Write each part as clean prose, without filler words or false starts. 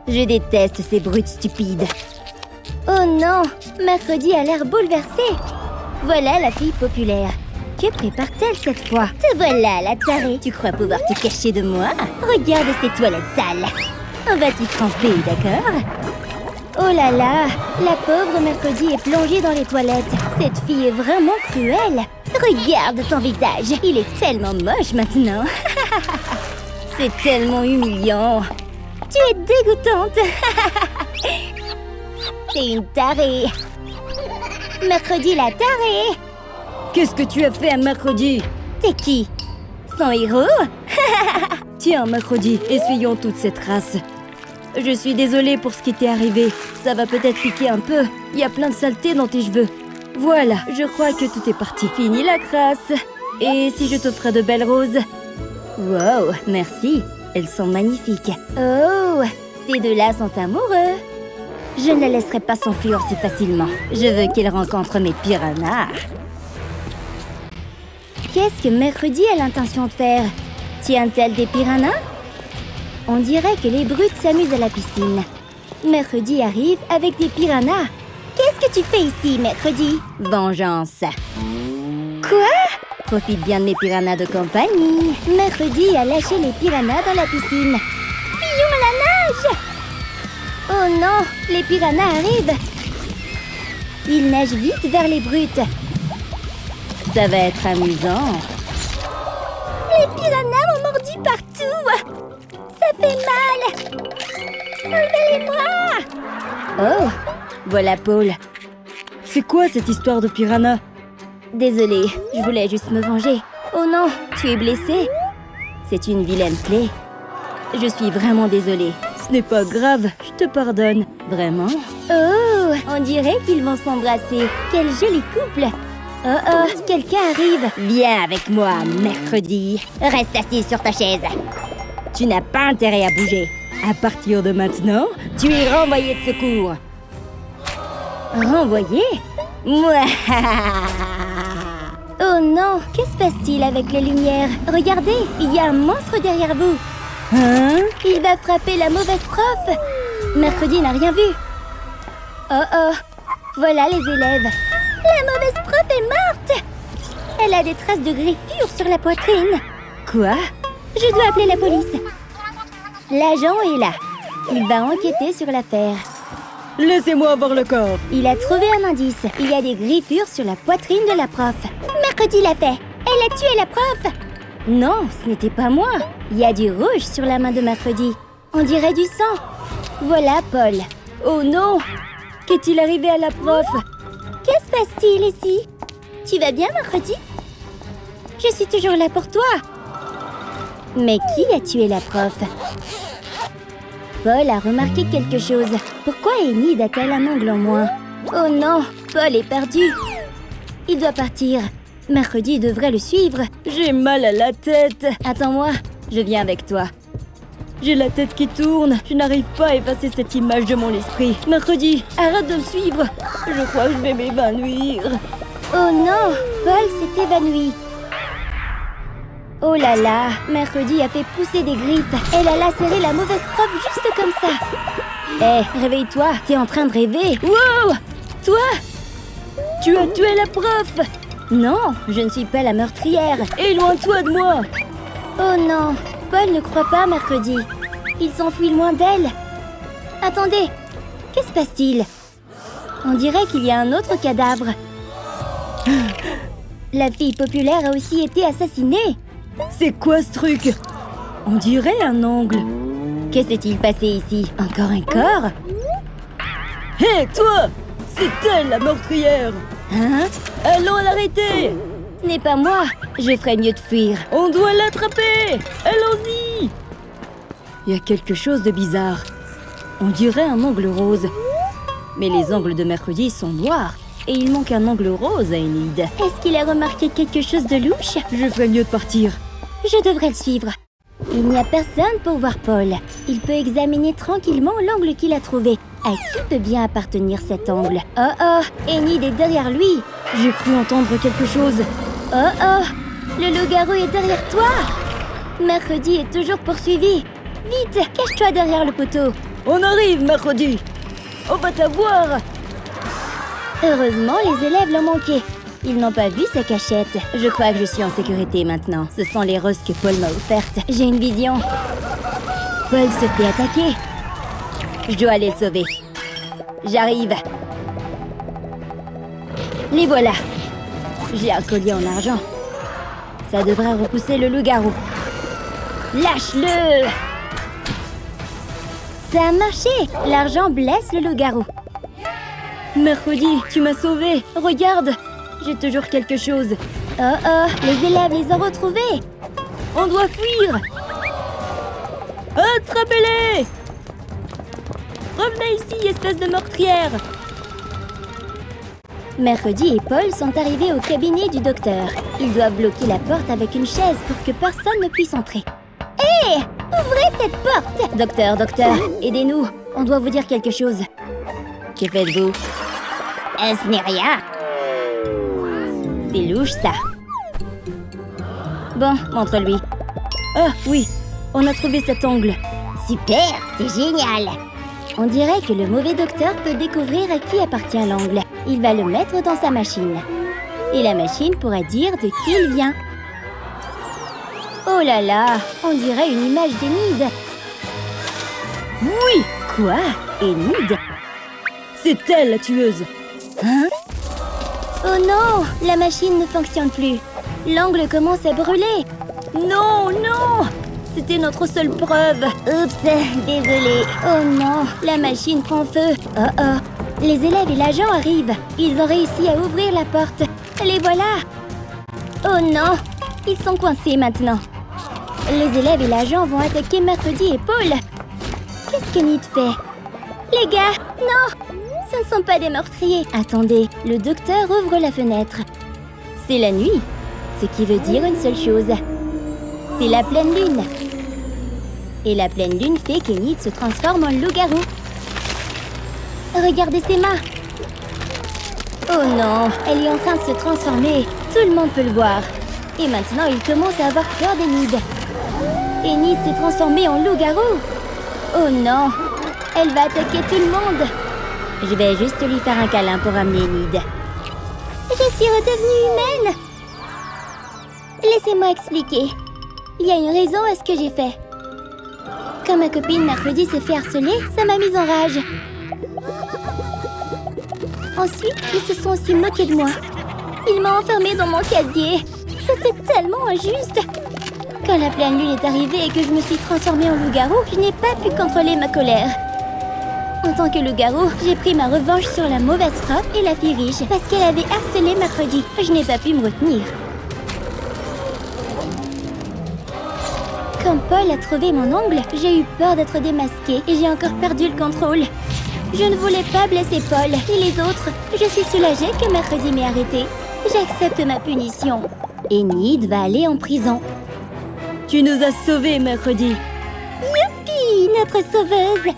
Je déteste ces brutes stupides. Oh non, Mercredi a l'air bouleversée. Voilà la fille populaire. Que prépare-t-elle cette fois? Te voilà, la tarée. Tu crois pouvoir te cacher de moi? Regarde ces toilettes sales. On va t'y tremper, d'accord? Oh là là, la pauvre Mercredi est plongée dans les toilettes. Cette fille est vraiment cruelle. Regarde ton visage, il est tellement moche maintenant. C'est tellement humiliant. Tu es dégoûtante. T'es une tarée. Mercredi la tarée. Qu'est-ce que tu as fait à Mercredi? T'es qui? Son héros? Tiens, Mercredi, essuyons toute cette race. Je suis désolée pour ce qui t'est arrivé. Ça va peut-être piquer un peu. Il y a plein de saleté dans tes cheveux. Voilà, je crois que tout est parti. Fini la crasse. Et si je t'offrais de belles roses? Wow, merci. Elles sont magnifiques. Oh, ces deux-là sont amoureux. Je ne la laisserai pas s'enfuir si facilement. Je veux qu'ils rencontrent mes piranhas. Qu'est-ce que Mercredi a l'intention de faire? Tient-elle des piranhas? On dirait que les brutes s'amusent à la piscine. Mercredi arrive avec des piranhas. Qu'est-ce que tu fais ici, Mercredi? Vengeance. Quoi? Profite bien de mes piranhas de compagnie. Mercredi a lâché les piranhas dans la piscine. Fuyons à la nage! Oh non, les piranhas arrivent. Ils nagent vite vers les brutes. Ça va être amusant. Les piranhas m'ont mordu partout. Ça fait mal. Enlevez-les-moi. Oh, voilà Paul. C'est quoi cette histoire de piranha? Désolée, je voulais juste me venger. Oh non, tu es blessée? C'est une vilaine plaie. Je suis vraiment désolée. Ce n'est pas grave, je te pardonne. Vraiment? Oh, on dirait qu'ils vont s'embrasser. Quel joli couple. Oh oh, quelqu'un arrive. Viens avec moi, Mercredi. Reste assis sur ta chaise. Tu n'as pas intérêt à bouger. À partir de maintenant, tu es renvoyé de secours. Renvoyé? Oh non, que se passe-t-il avec les lumières? Regardez, il y a un monstre derrière vous. Hein? Il va frapper la mauvaise prof. Mercredi n'a rien vu. Oh oh, voilà les élèves. La mauvaise prof est morte. Elle a des traces de griffures sur la poitrine. Quoi? Je dois appeler la police. L'agent est là. Il va enquêter sur l'affaire. Laissez-moi voir le corps. Il a trouvé un indice. Il y a des griffures sur la poitrine de la prof. Mercredi l'a fait. Elle a tué la prof. Non, ce n'était pas moi. Il y a du rouge sur la main de Mercredi. On dirait du sang. Voilà Paul. Oh non! Qu'est-il arrivé à la prof? Que se passe-t-il ici? Tu vas bien, Mercredi? Je suis toujours là pour toi. Mais qui a tué la prof? Paul a remarqué quelque chose. Pourquoi Enid a-t-elle un ongle en moins? Oh non, Paul est perdu. Il doit partir. Mercredi devrait le suivre. J'ai mal à la tête. Attends-moi, je viens avec toi. J'ai la tête qui tourne. Je n'arrive pas à effacer cette image de mon esprit. Mercredi, arrête de me suivre. Je crois que je vais m'évanouir. Oh non, Paul s'est évanoui. Oh là là, Mercredi a fait pousser des griffes. Elle a lacéré la mauvaise prof juste comme ça. Hé, réveille-toi, t'es en train de rêver. Wow! Toi? Tu as tué la prof! Non, je ne suis pas la meurtrière. Éloigne-toi de moi! Oh non, Paul ne croit pas Mercredi. Il s'enfuit loin d'elle. Attendez, que se passe-t-il? On dirait qu'il y a un autre cadavre. La fille populaire a aussi été assassinée. C'est quoi ce truc? On dirait un ongle. Que s'est-il passé ici? Encore un corps? Hé, toi! C'est elle la meurtrière! Hein? Allons l'arrêter! Ce n'est pas moi. Je ferais mieux de fuir. On doit l'attraper! Allons-y! Il y a quelque chose de bizarre. On dirait un ongle rose. Mais les ongles de Mercredi sont noirs. Et il manque un ongle rose à Enid. Est-ce qu'il a remarqué quelque chose de louche? Je ferais mieux de partir. Je devrais le suivre. Il n'y a personne pour voir Paul. Il peut examiner tranquillement l'angle qu'il a trouvé. À qui peut bien appartenir cet angle? Oh oh, Enid est derrière lui. J'ai cru entendre quelque chose. Oh oh, le loup-garou est derrière toi. Mercredi est toujours poursuivi. Vite, cache-toi derrière le poteau. On arrive, mercredi. On va t'avoir. Heureusement, les élèves l'ont manqué. Ils n'ont pas vu sa cachette. Je crois que je suis en sécurité maintenant. Ce sont les roses que Paul m'a offertes. J'ai une vision. Paul se fait attaquer. Je dois aller le sauver. J'arrive. Les voilà. J'ai un collier en argent. Ça devrait repousser le loup-garou. Lâche-le! Ça a marché! L'argent blesse le loup-garou. Mercredi, tu m'as sauvée. Regarde, j'ai toujours quelque chose. Oh, les élèves les ont retrouvés! On doit fuir. Attrapez-les! Revenez ici, espèce de meurtrière! Mercredi et Paul sont arrivés au cabinet du docteur. Ils doivent bloquer la porte avec une chaise pour que personne ne puisse entrer. Hé! Ouvrez cette porte! Docteur, aidez-nous. On doit vous dire quelque chose. Que faites-vous? Ce n'est rien. C'est louche, ça. Bon, montre-lui. Ah oui, on a trouvé cet ongle. Super, c'est génial. On dirait que le mauvais docteur peut découvrir à qui appartient l'ongle. Il va le mettre dans sa machine. Et la machine pourra dire de qui il vient. Oh là là, on dirait une image d'Enid. Oui! Quoi? Enid? C'est elle, la tueuse. Hein? Oh non, la machine ne fonctionne plus. L'ongle commence à brûler. Non, non! C'était notre seule preuve. Oups, désolé. Oh non, la machine prend feu. Oh, les élèves et l'agent arrivent. Ils ont réussi à ouvrir la porte. Les voilà. Oh non, ils sont coincés maintenant. Les élèves et l'agent vont attaquer Mercredi et Paul. Qu'est-ce qu'Enid fait? Les gars, non! Ce ne sont pas des meurtriers. Attendez, le docteur ouvre la fenêtre. C'est la nuit, ce qui veut dire une seule chose. C'est la pleine lune. Et la pleine lune fait qu'Enid se transforme en loup-garou. Regardez ses mains. Oh non, elle est en train de se transformer. Tout le monde peut le voir. Et maintenant, il commence à avoir peur d'Enid. Enid s'est transformée en loup-garou. Oh non, elle va attaquer tout le monde. Je vais juste lui faire un câlin pour amener Enid. Je suis redevenue humaine. Laissez-moi expliquer. Il y a une raison à ce que j'ai fait. Quand ma copine Mercredi s'est fait harceler, ça m'a mise en rage. Ensuite, ils se sont aussi moqués de moi. Ils m'ont enfermée dans mon casier. C'était tellement injuste. Quand la pleine lune est arrivée et que je me suis transformée en loup-garou, je n'ai pas pu contrôler ma colère. En tant que loup-garou, j'ai pris ma revanche sur la mauvaise prof et la fille riche parce qu'elle avait harcelé Mercredi. Je n'ai pas pu me retenir. Quand Paul a trouvé mon ongle, j'ai eu peur d'être démasquée et j'ai encore perdu le contrôle. Je ne voulais pas blesser Paul et les autres. Je suis soulagée que Mercredi m'ait arrêtée. J'accepte ma punition. Enid va aller en prison. Tu nous as sauvés, Mercredi. Youpi, notre sauveuse.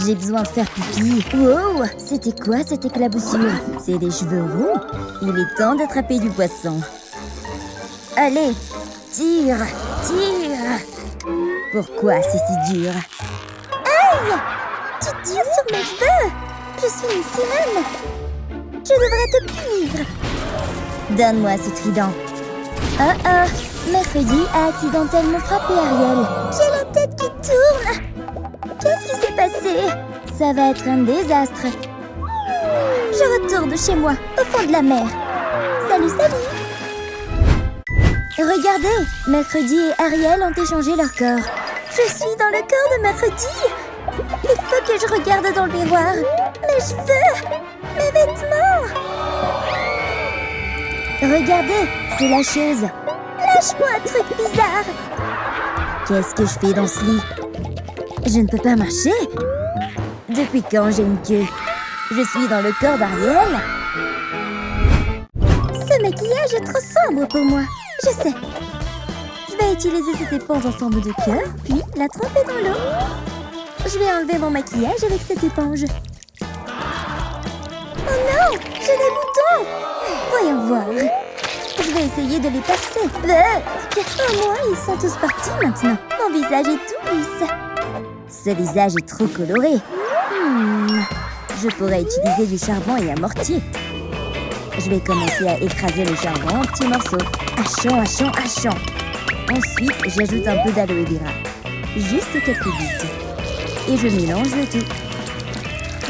J'ai besoin de faire pipi. Wow, c'était quoi cette éclaboussure? C'est des cheveux roux. Il est temps d'attraper du poisson. Allez, tire, tire. Pourquoi c'est si dur? Aïe! Tu tires sur mes cheveux! Je suis une sirène! Je devrais te punir! Donne-moi ce trident. Mercredi a accidentellement frappé Ariel. J'ai la tête qui tourne! Qu'est-ce qui s'est passé? Ça va être un désastre. Je retourne chez moi, au fond de la mer. Salut, salut! Regardez, Mercredi et Ariel ont échangé leur corps. Je suis dans le corps de Mercredi! Il faut que je regarde dans le miroir. Mes cheveux! Mes vêtements! Regardez, c'est la chose. Lâche-moi un truc bizarre! Qu'est-ce que je fais dans ce lit? Je ne peux pas marcher. Depuis quand j'ai une queue? Je suis dans le corps d'Ariel. Ce maquillage est trop sombre pour moi. Je sais. Je vais utiliser cette éponge en forme de cœur, puis la tremper dans l'eau. Je vais enlever mon maquillage avec cette éponge. Oh non! J'ai des boutons! Voyons voir. Je vais essayer de les percer. Au moins, ils sont tous partis maintenant. Mon visage est tout lisse. Ce visage est trop coloré. Je pourrais utiliser du charbon et un mortier. Je vais commencer à écraser le charbon en petits morceaux. Hachant. Ensuite, j'ajoute un peu d'aloe vera. Juste quelques gouttes. Et je mélange le tout.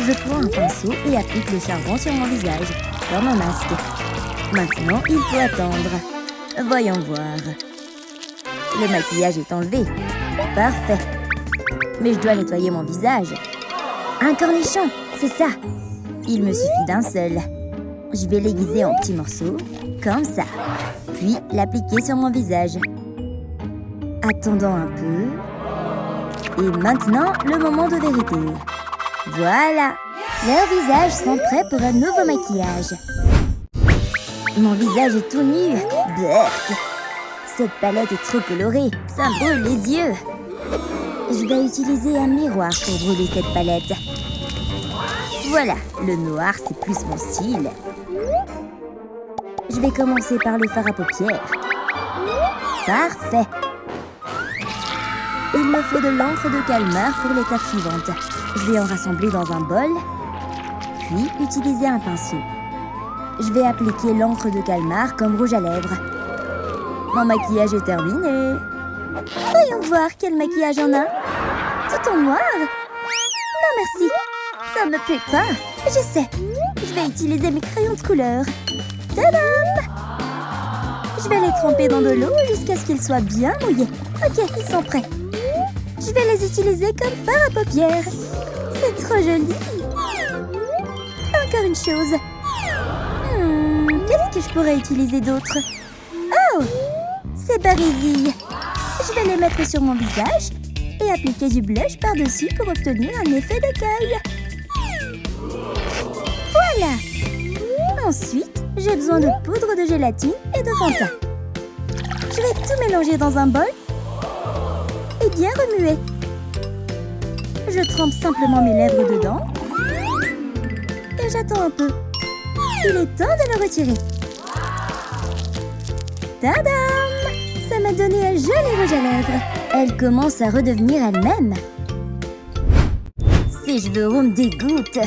Je prends un pinceau et applique le charbon sur mon visage, comme un masque. Maintenant, il faut attendre. Voyons voir. Le maquillage est enlevé. Parfait. Mais je dois nettoyer mon visage. Un cornichon, c'est ça. Il me suffit d'un seul. Je vais l'aiguiser en petits morceaux, comme ça. Puis l'appliquer sur mon visage. Attendons un peu. Et maintenant, le moment de vérité. Voilà. Leurs visages sont prêts pour un nouveau maquillage. Mon visage est tout nu. Blech. Cette palette est trop colorée. Ça brûle les yeux. Je vais utiliser un miroir pour brûler cette palette. Voilà, le noir, c'est plus mon style. Je vais commencer par le fard à paupières. Parfait. Il me faut de l'encre de calmar pour l'étape suivante. Je vais en rassembler dans un bol, puis utiliser un pinceau. Je vais appliquer l'encre de calmar comme rouge à lèvres. Mon maquillage est terminé. Voyons voir quel maquillage on a. Tout en noir? Non merci, ça me plaît pas. Je sais, je vais utiliser mes crayons de couleur. Tadam! Je vais les tremper dans de l'eau jusqu'à ce qu'ils soient bien mouillés. Ok, ils sont prêts. Je vais les utiliser comme fard à paupières. C'est trop joli. Encore une chose. Qu'est-ce que je pourrais utiliser d'autre? Oh! Ces barésilles. Je vais les mettre sur mon visage et appliquer du blush par-dessus pour obtenir un effet d'écaille. Voilà! Ensuite, j'ai besoin de poudre de gélatine et de Fanta. Je vais tout mélanger dans un bol et bien remuer. Je trempe simplement mes lèvres dedans et j'attends un peu. Il est temps de le retirer. Tadam! Ça m'a donné un joli rouge à lèvres. Elle commence à redevenir elle-même. Ces cheveux roux me dégoûtent.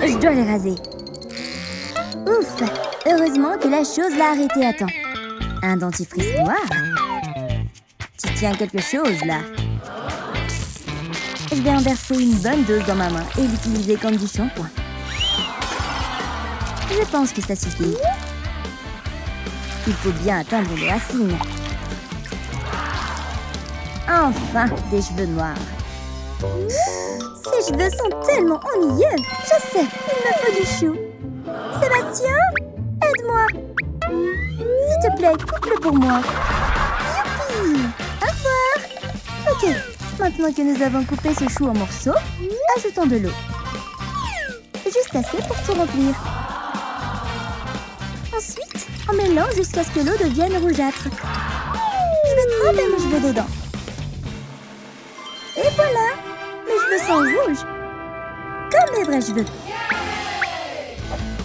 Je dois les raser. Ouf! Heureusement que la chose l'a arrêté à temps. Un dentifrice noir? Tu tiens quelque chose, là? Je vais en verser une bonne dose dans ma main et l'utiliser comme du shampoing. Je pense que ça suffit. Il faut bien atteindre les racines. Enfin, des cheveux noirs. Ces cheveux sont tellement ennuyeux. Je sais, il me faut du chou. Sébastien, aide-moi. S'il te plaît, coupe-le pour moi. Youpi! Au revoir. Ok, maintenant que nous avons coupé ce chou en morceaux, ajoutons de l'eau. Juste assez pour tout remplir. Ensuite, on mélange jusqu'à ce que l'eau devienne rougeâtre. Je vais tremper mes cheveux dedans. Et voilà, mes cheveux sont rouges. Comme mes vrais cheveux.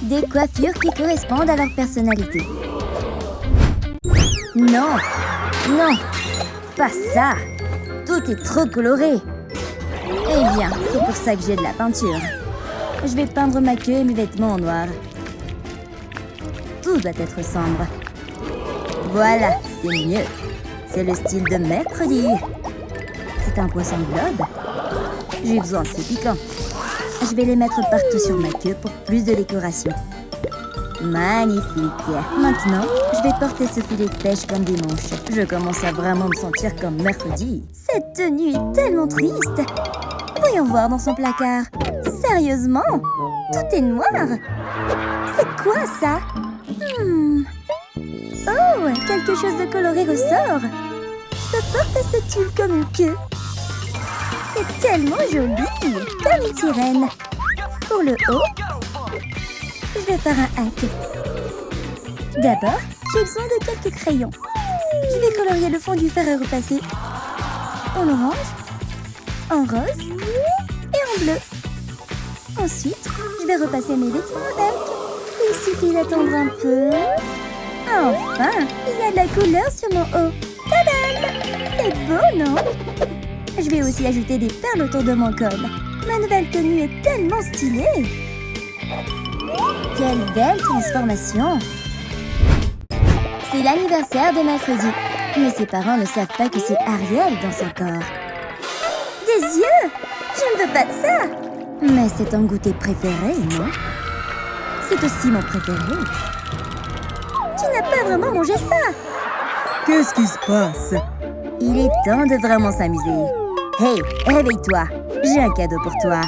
Des coiffures qui correspondent à leur personnalité. Non, non, pas ça. Tout est trop coloré. Eh bien, c'est pour ça que j'ai de la peinture. Je vais peindre ma queue et mes vêtements en noir. Tout doit être sombre. Voilà, c'est mieux. C'est le style de mercredi. C'est un poisson globe. J'ai besoin de ce piquant. Je vais les mettre partout sur ma queue pour plus de décoration. Magnifique. Maintenant, je vais porter ce filet de pêche comme des manches. Je commence à vraiment me sentir comme mercredi. Cette tenue est tellement triste. Voyons voir dans son placard. Sérieusement? Tout est noir. C'est quoi ça? Oh, quelque chose de coloré ressort. Je peux porter ce tulle comme une queue. C'est tellement joli, comme une sirène. Pour le haut, je vais faire un hack. D'abord, j'ai besoin de quelques crayons. Je vais colorier le fond du fer à repasser en orange, en rose et en bleu. Ensuite, je vais repasser mes vêtements avec. Il suffit d'attendre un peu. Enfin, il y a de la couleur sur mon haut. Tadam! C'est beau, non? Je vais aussi ajouter des perles autour de mon col. Ma nouvelle tenue est tellement stylée. Quelle belle transformation. C'est l'anniversaire de mercredi. Mais ses parents ne savent pas que c'est Ariel dans son corps. Des yeux! Je ne veux pas de ça! Mais c'est ton goûter préféré, non? C'est aussi mon préféré. Tu n'as pas vraiment mangé ça! Qu'est-ce qui se passe? Il est temps de vraiment s'amuser. Hey, réveille-toi! J'ai un cadeau pour toi.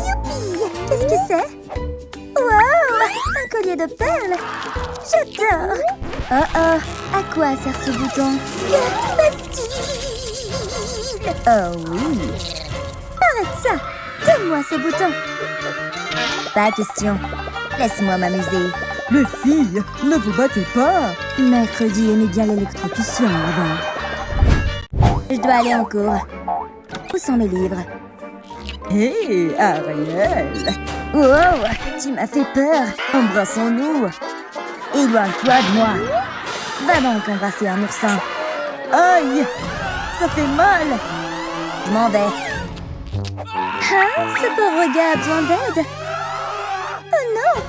Youpi! Qu'est-ce que c'est? Wow! Un collier de perles! J'adore! Oh, à quoi sert ce bouton? Facile! Oh oui! Arrête ça! Donne-moi ce bouton! Pas question. Laisse-moi m'amuser. Les filles, ne vous battez pas. Mercredi aimait bien l'électrocution avant. Je dois aller en cours. Où sont mes livres? Hé, Ariel! Wow! Tu m'as fait peur! Embrassons-nous! Éloigne-toi de moi! Va donc embrasser un oursin! Aïe! Ça fait mal! Je m'en vais. Hein? Ce pauvre gars a besoin d'aide? Oh non!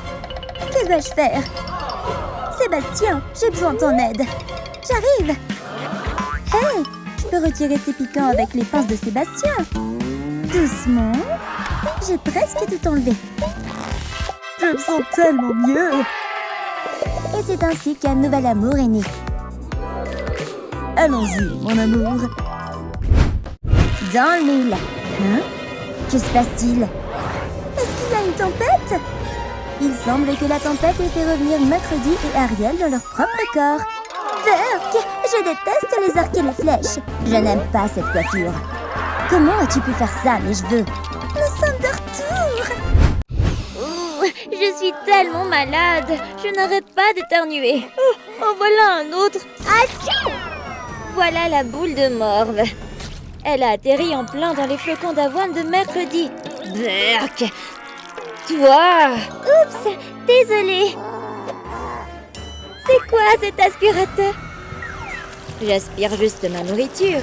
Que dois-je faire? Sébastien, j'ai besoin de ton aide. J'arrive! Hey! Je peux retirer ces piquants avec les pinces de Sébastien. Doucement. J'ai presque tout enlevé. Je me sens tellement mieux! Et c'est ainsi qu'un nouvel amour est né. Allons-y, mon amour. Dans le mille. Hein? Que se passe-t-il? Est-ce qu'il y a une tempête? Il semble que la tempête ait fait revenir Mercredi et Ariel dans leur propre corps. Burk! Je déteste les arcs et les flèches. Je n'aime pas cette coiffure. Comment as-tu pu faire ça, mes cheveux? Nous sommes de retour! Je suis tellement malade. Je n'arrête pas d'éternuer. Oh, voilà un autre. Atchou! Voilà la boule de morve. Elle a atterri en plein dans les flocons d'avoine de Mercredi. Burk! Toi! Oups! Désolée. C'est quoi cet aspirateur? J'aspire juste ma nourriture.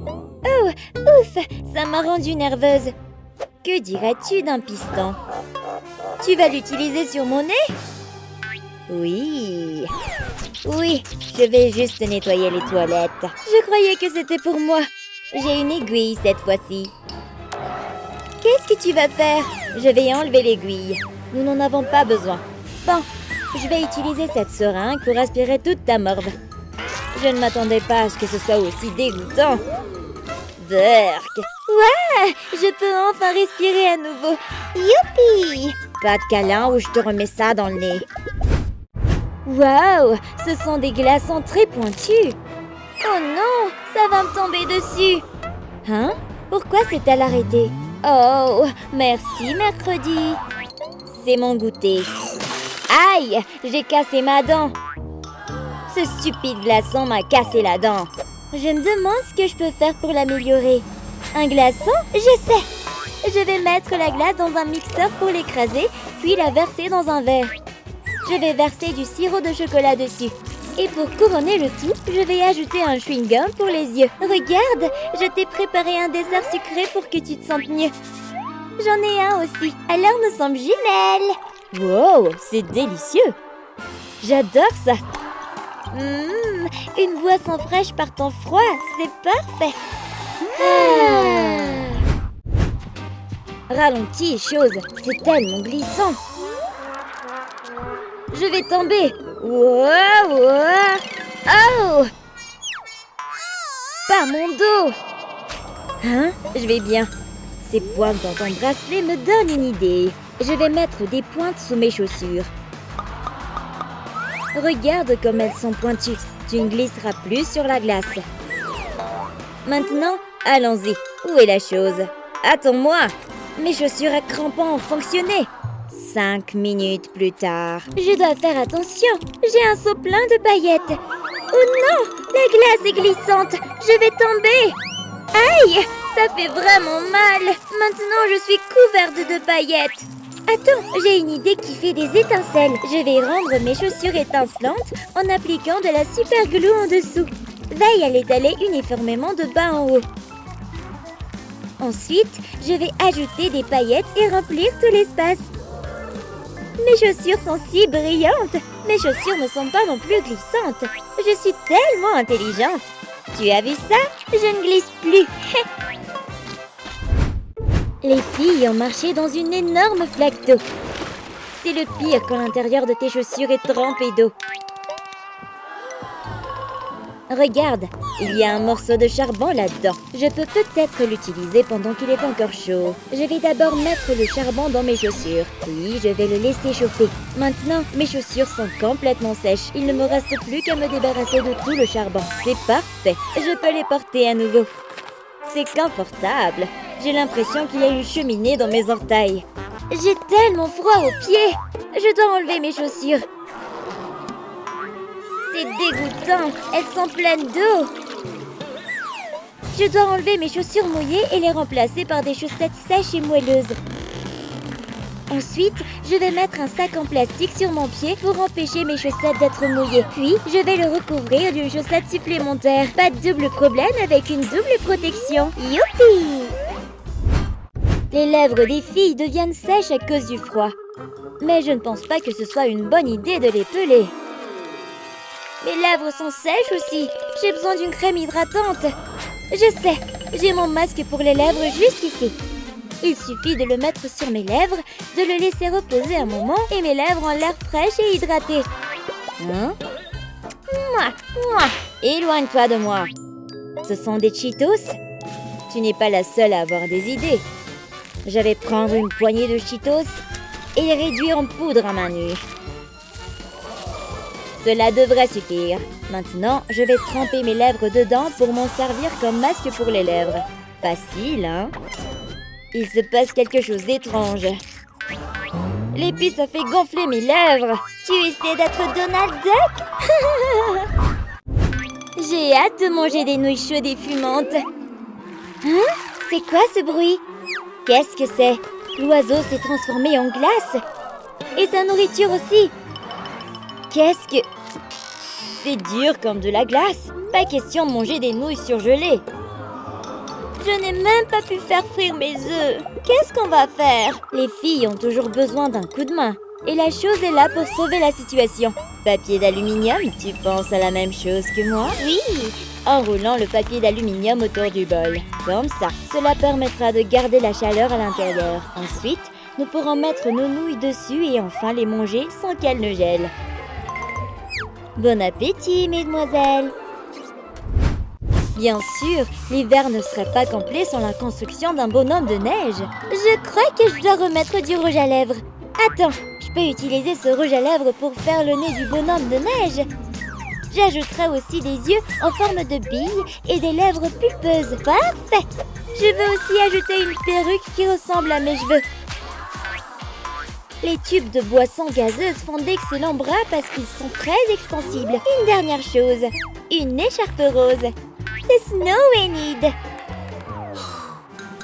Oh, ouf! Ça m'a rendue nerveuse. Que dirais-tu d'un piston? Tu vas l'utiliser sur mon nez? Oui. Oui, je vais juste nettoyer les toilettes. Je croyais que c'était pour moi. J'ai une aiguille cette fois-ci. Qu'est-ce que tu vas faire? Je vais enlever l'aiguille. Nous n'en avons pas besoin. Bon, je vais utiliser cette seringue pour aspirer toute ta morve. Je ne m'attendais pas à ce que ce soit aussi dégoûtant. Burk! Ouais! Je peux enfin respirer à nouveau. Youpi! Pas de câlin ou je te remets ça dans le nez. Waouh! Ce sont des glaçons très pointus. Oh non! Ça va me tomber dessus. Hein? Pourquoi s'est-elle arrêtée? Oh! Merci, Mercredi. C'est mon goûter. Aïe! J'ai cassé ma dent. Ce stupide glaçon m'a cassé la dent. Je me demande ce que je peux faire pour l'améliorer. Un glaçon? Je sais! Je vais mettre la glace dans un mixeur pour l'écraser, puis la verser dans un verre. Je vais verser du sirop de chocolat dessus. Et pour couronner le tout, je vais ajouter un chewing-gum pour les yeux. Regarde, je t'ai préparé un dessert sucré pour que tu te sentes mieux. J'en ai un aussi, alors nous sommes jumelles. Wow, c'est délicieux. J'adore ça. Une boisson fraîche par temps froid, c'est parfait. Ralenti, chose, c'est tellement glissant. Je vais tomber. Wow, wow. Oh! Pas mon dos. Hein? Je vais bien. Ces pointes dans ton bracelet me donnent une idée. Je vais mettre des pointes sous mes chaussures. Regarde comme elles sont pointues. Tu ne glisseras plus sur la glace. Maintenant, allons-y. Où est la chose? Attends-moi. Mes chaussures à crampons ont fonctionné. 5 minutes plus tard. Je dois faire attention. J'ai un seau plein de paillettes. Oh non! La glace est glissante. Je vais tomber. Aïe! Ça fait vraiment mal. Maintenant, je suis couverte de paillettes. Attends, j'ai une idée qui fait des étincelles. Je vais rendre mes chaussures étincelantes en appliquant de la super glue en dessous. Veille à l'étaler uniformément de bas en haut. Ensuite, je vais ajouter des paillettes et remplir tout l'espace. Mes chaussures sont si brillantes. Mes chaussures ne sont pas non plus glissantes. Je suis tellement intelligente. Tu as vu ça? Je ne glisse plus. Les filles ont marché dans une énorme flaque d'eau. C'est le pire quand l'intérieur de tes chaussures est trempé d'eau. Regarde, il y a un morceau de charbon là-dedans. Je peux peut-être l'utiliser pendant qu'il est encore chaud. Je vais d'abord mettre le charbon dans mes chaussures. Puis, je vais le laisser chauffer. Maintenant, mes chaussures sont complètement sèches. Il ne me reste plus qu'à me débarrasser de tout le charbon. C'est parfait. Je peux les porter à nouveau. C'est confortable. J'ai l'impression qu'il y a une cheminée dans mes orteils. J'ai tellement froid aux pieds. Je dois enlever mes chaussures. C'est dégoûtant. Elles sont pleines d'eau. Je dois enlever mes chaussures mouillées et les remplacer par des chaussettes sèches et moelleuses. Ensuite, je vais mettre un sac en plastique sur mon pied pour empêcher mes chaussettes d'être mouillées. Puis, je vais le recouvrir d'une chaussette supplémentaire. Pas de double problème avec une double protection. Youpi! Les lèvres des filles deviennent sèches à cause du froid. Mais je ne pense pas que ce soit une bonne idée de les peler. Mes lèvres sont sèches aussi. J'ai besoin d'une crème hydratante. Je sais, j'ai mon masque pour les lèvres juste ici. Il suffit de le mettre sur mes lèvres, de le laisser reposer un moment et mes lèvres ont l'air fraîches et hydratées. Hein? Mouah, mouah. Éloigne-toi de moi. Ce sont des Cheetos? Tu n'es pas la seule à avoir des idées. Je vais prendre une poignée de Cheetos et les réduire en poudre à main nue. Cela devrait suffire. Maintenant, je vais tremper mes lèvres dedans pour m'en servir comme masque pour les lèvres. Facile, hein? Il se passe quelque chose d'étrange. L'épice a fait gonfler mes lèvres. Tu essaies d'être Donald Duck? J'ai hâte de manger des nouilles chaudes et fumantes. Hein? C'est quoi ce bruit? Qu'est-ce que c'est? L'oiseau s'est transformé en glace. Et sa nourriture aussi. Qu'est-ce que... C'est dur comme de la glace. Pas question de manger des nouilles surgelées. Je n'ai même pas pu faire frire mes œufs. Qu'est-ce qu'on va faire? Les filles ont toujours besoin d'un coup de main. Et la chose est là pour sauver la situation. Papier d'aluminium, tu penses à la même chose que moi? Oui! En roulant le papier d'aluminium autour du bol. Comme ça. Cela permettra de garder la chaleur à l'intérieur. Ensuite, nous pourrons mettre nos nouilles dessus et enfin les manger sans qu'elles ne gèlent. Bon appétit, mesdemoiselles! Bien sûr, l'hiver ne serait pas complet sans la construction d'un bonhomme de neige. Je crois que je dois remettre du rouge à lèvres. Attends, je peux utiliser ce rouge à lèvres pour faire le nez du bonhomme de neige. J'ajouterai aussi des yeux en forme de billes et des lèvres pulpeuses. Parfait! Je veux aussi ajouter une perruque qui ressemble à mes cheveux. Les tubes de boissons gazeuses font d'excellents bras parce qu'ils sont très extensibles. Une dernière chose, une écharpe rose. C'est Snow we need.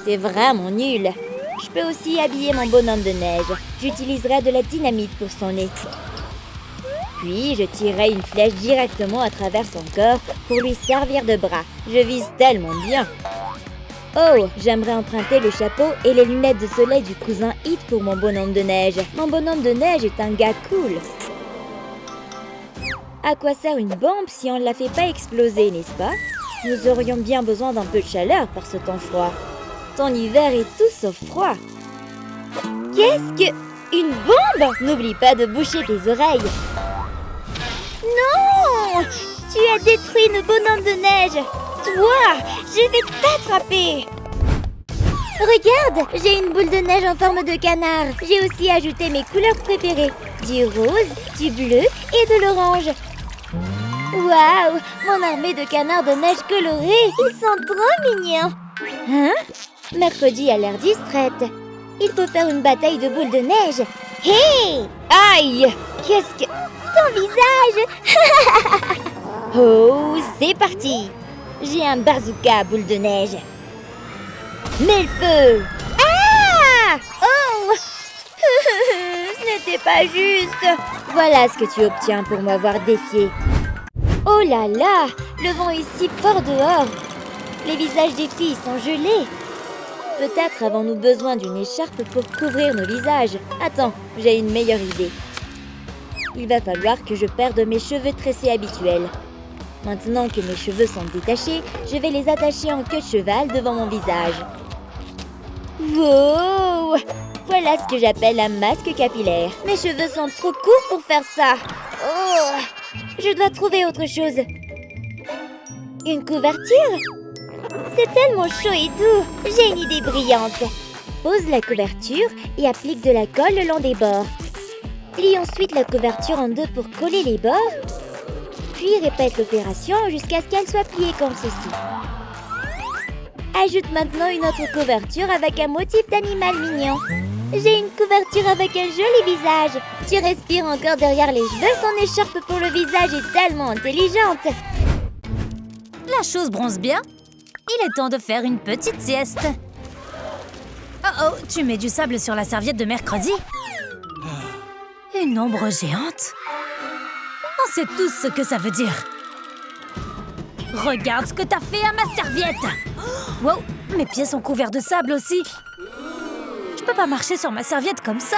C'est vraiment nul. Je peux aussi habiller mon bonhomme de neige. J'utiliserai de la dynamite pour son nez. Puis, je tirerai une flèche directement à travers son corps pour lui servir de bras. Je vise tellement bien. Oh, j'aimerais emprunter le chapeau et les lunettes de soleil du cousin Hit pour mon bonhomme de neige. Mon bonhomme de neige est un gars cool. À quoi sert une bombe si on ne la fait pas exploser, n'est-ce pas? Nous aurions bien besoin d'un peu de chaleur par ce temps froid. Ton hiver est tout sauf froid. Qu'est-ce que... Une bombe? N'oublie pas de boucher tes oreilles. Non! Tu as détruit nos bonhommes de neige. Toi, je vais t'attraper. Regarde, j'ai une boule de neige en forme de canard. J'ai aussi ajouté mes couleurs préférées. Du rose, du bleu et de l'orange. Waouh, mon armée de canards de neige colorés. Ils sont trop mignons. Hein? Mercredi a l'air distraite. Il faut faire une bataille de boules de neige. Hé! Aïe! Qu'est-ce que... Ton visage! Oh, c'est parti! J'ai un bazooka à boule de neige. Mets le feu! Ah! Oh! Ce n'était pas juste. Voilà ce que tu obtiens pour m'avoir défié. Oh là là! Le vent est si fort dehors. Les visages des filles sont gelés. Peut-être avons-nous besoin d'une écharpe pour couvrir nos visages. Attends, j'ai une meilleure idée. Il va falloir que je perde mes cheveux tressés habituels. Maintenant que mes cheveux sont détachés, je vais les attacher en queue de cheval devant mon visage. Wow! Voilà ce que j'appelle un masque capillaire. Mes cheveux sont trop courts pour faire ça. Oh! Je dois trouver autre chose. Une couverture? C'est tellement chaud et doux. J'ai une idée brillante. Pose la couverture et applique de la colle le long des bords. Plie ensuite la couverture en deux pour coller les bords. Puis répète l'opération jusqu'à ce qu'elle soit pliée comme ceci. Ajoute maintenant une autre couverture avec un motif d'animal mignon. J'ai une couverture avec un joli visage. Tu respires encore derrière les cheveux. Ton écharpe pour le visage est tellement intelligente. La chose bronze bien. Il est temps de faire une petite sieste. Oh oh, tu mets du sable sur la serviette de mercredi? Une ombre géante? On sait tous ce que ça veut dire. Regarde ce que t'as fait à ma serviette! Wow, mes pieds sont couverts de sable aussi. Je peux pas marcher sur ma serviette comme ça.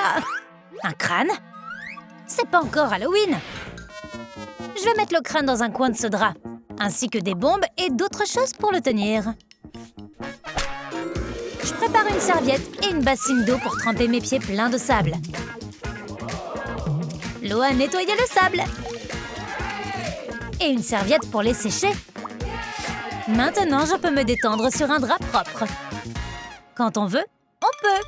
Un crâne? C'est pas encore Halloween. Je vais mettre le crâne dans un coin de ce drap, ainsi que des bombes et d'autres choses pour le tenir. Je prépare une serviette et une bassine d'eau pour tremper mes pieds pleins de sable. L'eau a nettoyé le sable. Et une serviette pour les sécher. Maintenant, je peux me détendre sur un drap propre. Quand on veut, on peut.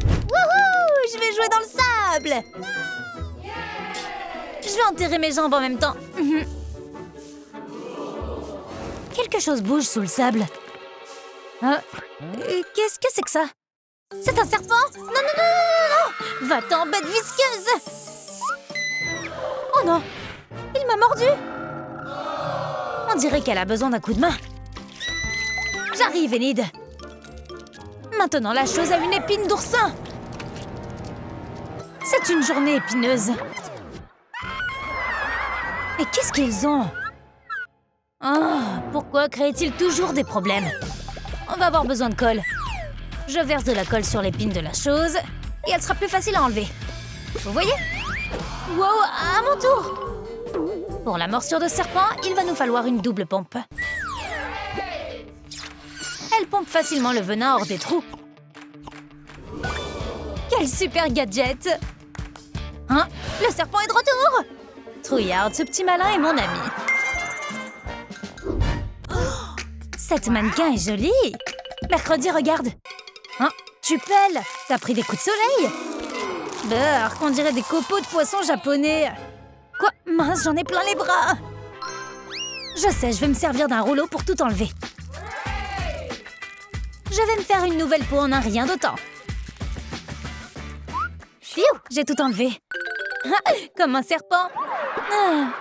Wouhou! Je vais jouer dans le sable! Je vais enterrer mes jambes en même temps. Quelque chose bouge sous le sable. Qu'est-ce que c'est que ça? C'est un serpent? Non, non, non, non, non! Va-t'en, bête visqueuse! Oh non! Il m'a mordu! On dirait qu'elle a besoin d'un coup de main. J'arrive, Enid. Maintenant, la chose a une épine d'oursin. C'est une journée épineuse. Mais qu'est-ce qu'ils ont? Oh, pourquoi créent-ils toujours des problèmes? On va avoir besoin de colle. Je verse de la colle sur l'épine de la chose et elle sera plus facile à enlever. Vous voyez? Wow, à mon tour! Pour la morsure de serpent, il va nous falloir une double pompe. Elle pompe facilement le venin hors des trous. Quel super gadget! Hein? Le serpent est de retour! Trouillard, ce petit malin est mon ami. Oh, cette mannequin est jolie! Mercredi, regarde! Hein? Tu pèles! T'as pris des coups de soleil! Burk, on dirait des copeaux de poissons japonais! Quoi? Mince, j'en ai plein les bras! Je sais, je vais me servir d'un rouleau pour tout enlever. Je vais me faire une nouvelle peau en un rien de temps. Pfiou, j'ai tout enlevé. Comme un serpent.